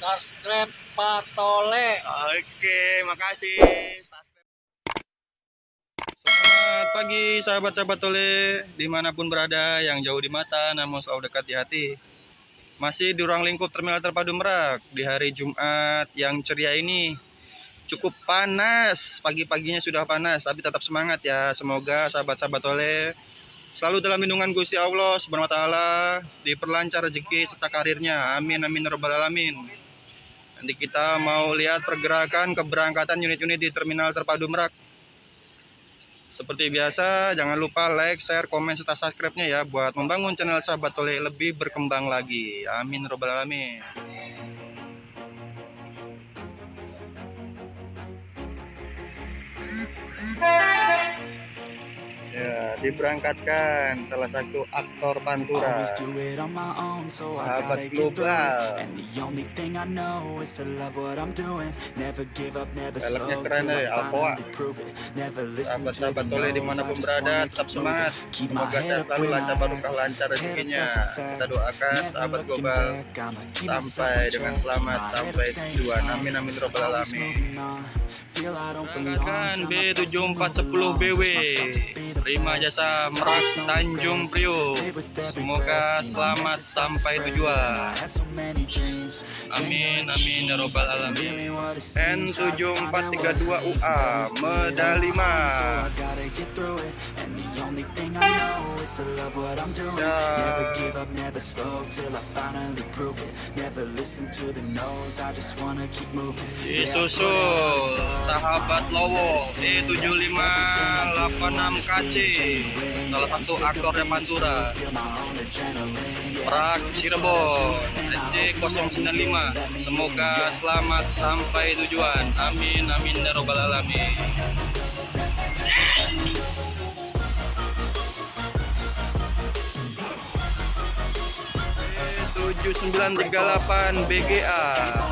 Subscribe Patole. Oke, makasih. Selamat pagi sahabat-sahabat Tole, dimanapun berada, yang jauh di mata namun selalu dekat di hati. Masih di ruang lingkup Terminal Terpadu Merak di hari Jumat yang ceria ini. Cukup panas, pagi-paginya sudah panas, tapi tetap semangat ya. Semoga sahabat-sahabat Tole selalu dalam lindungan Gusti Allah Subhanahu wa taala, diperlancar rezeki serta karirnya. Amin amin ya rabbal alamin. Nanti kita mau lihat pergerakan keberangkatan unit-unit di Terminal Terpadu Merak. Seperti biasa, jangan lupa like, share, komen, serta subscribe-nya ya, buat membangun channel Sahabat Tole lebih berkembang lagi. Amin robbal alamin. Ya, diberangkatkan salah satu aktor Pantura, sahabat global. Filmnya keren deh, Alcoa. Sahabat-sahabat Tole dimanapun berada, tetap semangat. Semoga selalu lancar barokah, lancar rezekinya. Kita doakan sahabat global sampai dengan selamat sampai tujuan. Amin amin robbal alamin. Berangkatkan B7410 BW Prima Jasa Merak Tanjung Priok. Semoga selamat sampai tujuan. Amin amin ya robbal alamin. N7432 UA medali emas. Disusul sahabat Lowo E7586KC, salah satu aktornya Pantura. Merak Cirebon SC095. Semoga selamat sampai tujuan. Amin amin ya robbal alamin. 7938 BGA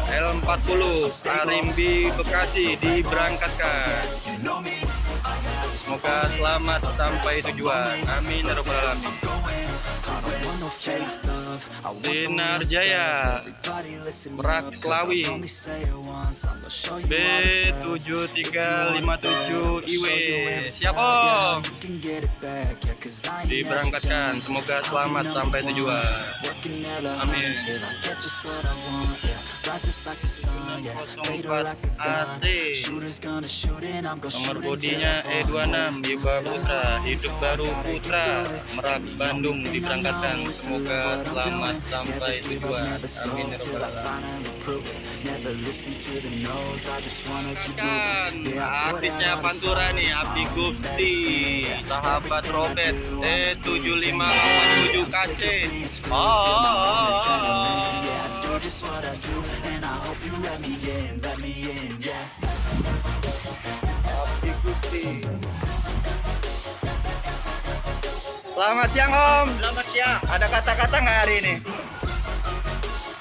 L40 Arimbi Bekasi diberangkatkan. Semoga selamat sampai tujuan. Amin ya rabbal alamin. Sinar Jaya Merak Slawi B7357 IW. Siap Om, diberangkatkan. Semoga selamat sampai tujuan. Amin. 04 AC nomor bodinya E26 Yuba Putra, Hidup Baru Putra, Merak Bandung diberangkatkan. Semoga selamat sampai tujuan. Amin ya rabbal alamin. Artisnya Pantura nih, Abdi Gupti, sahabat Robert E7587 KC. Abdi Gusti. Selamat siang Om. Selamat siang. Ada kata-kata nggak hari ini?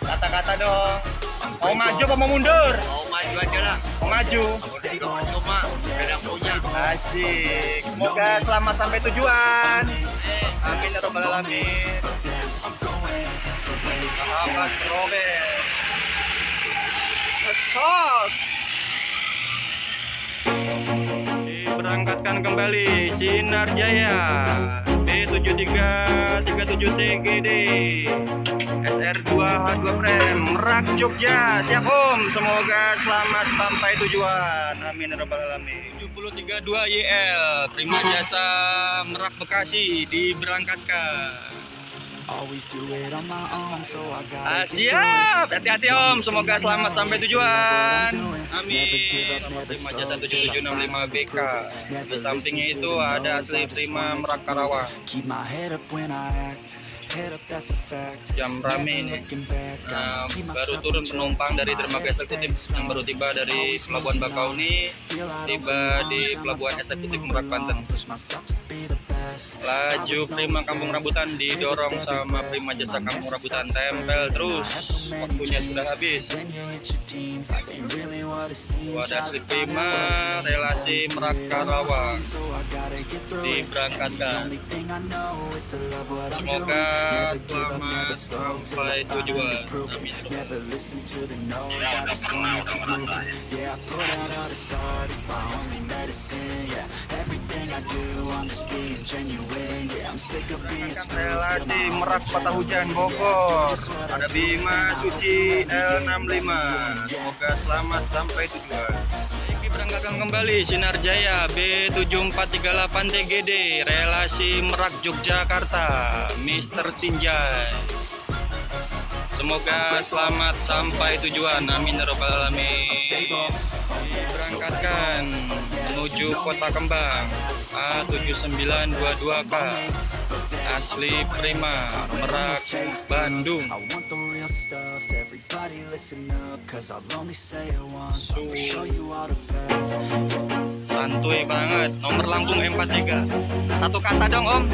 Kata-kata dong. Mau maju apa mau mundur? Mau maju aja lah. Mau maju. Cuma beda punya. Asik. Semoga selamat sampai tujuan. Amin ya rabbal alamin. Sahabat Robert. Sos. Diberangkatkan kembali Sinar Jaya B7337 TGD SR2H2 Frame Merak Jogja. Siap Om, semoga selamat sampai tujuan. Amin ya rabbal alamin. 732 YL Prima Jasa Merak Bekasi diberangkatkan. Siap, hati-hati Om, semoga selamat sampai tujuan. Amin. Prima Jasa 7765 BK. Di sampingnya itu ada asli Prima Merak Karawang. Jam rame ini. Baru turun penumpang dari dermaga eksekutif yang baru tiba dari Pelabuhan Bakauni, tiba di Pelabuhan Eksekutif Merak Banten. Laju Prima Kampung Rambutan didorong sama Prima Jasa Kampung Rambutan, tempel terus, waktunya sudah habis. Wadah asli Prima, relasi Merak Karawang diberangkatkan. Semoga selamat sampai tujuan. Amin. Relasi Merak Patah Hujan Bogor, ada Bima Suci L65. Semoga selamat sampai tujuan. Ini berangkatkan kembali Sinar Jaya B7438 TGD, relasi Merak Yogyakarta, Mr. Sinjai. Semoga selamat sampai tujuan. Amin ya rabbal alamin. Berangkatkan menuju Kota Kembang A7922K, asli Prima Merak Bandung. Santuy banget, nomor lambung M43. Satu kata dong Om.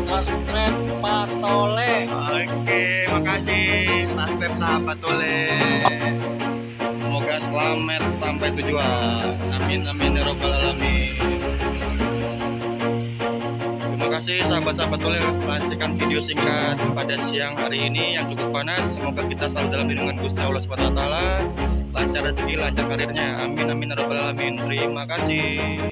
Subscribe Patole. Oke, makasih subscribe sahabat Tole. Semoga selamat sampai tujuan. Amin amin ya rabbal alamin. Terima kasih sahabat-sahabat Tole, menyaksikan video singkat pada siang hari ini yang cukup panas. Semoga kita selalu dalam lindungan Gusti Allah Subhanahu wa taala. Lancar rezeki, lancar karirnya. Amin amin ya rabbal alamin. Terima kasih.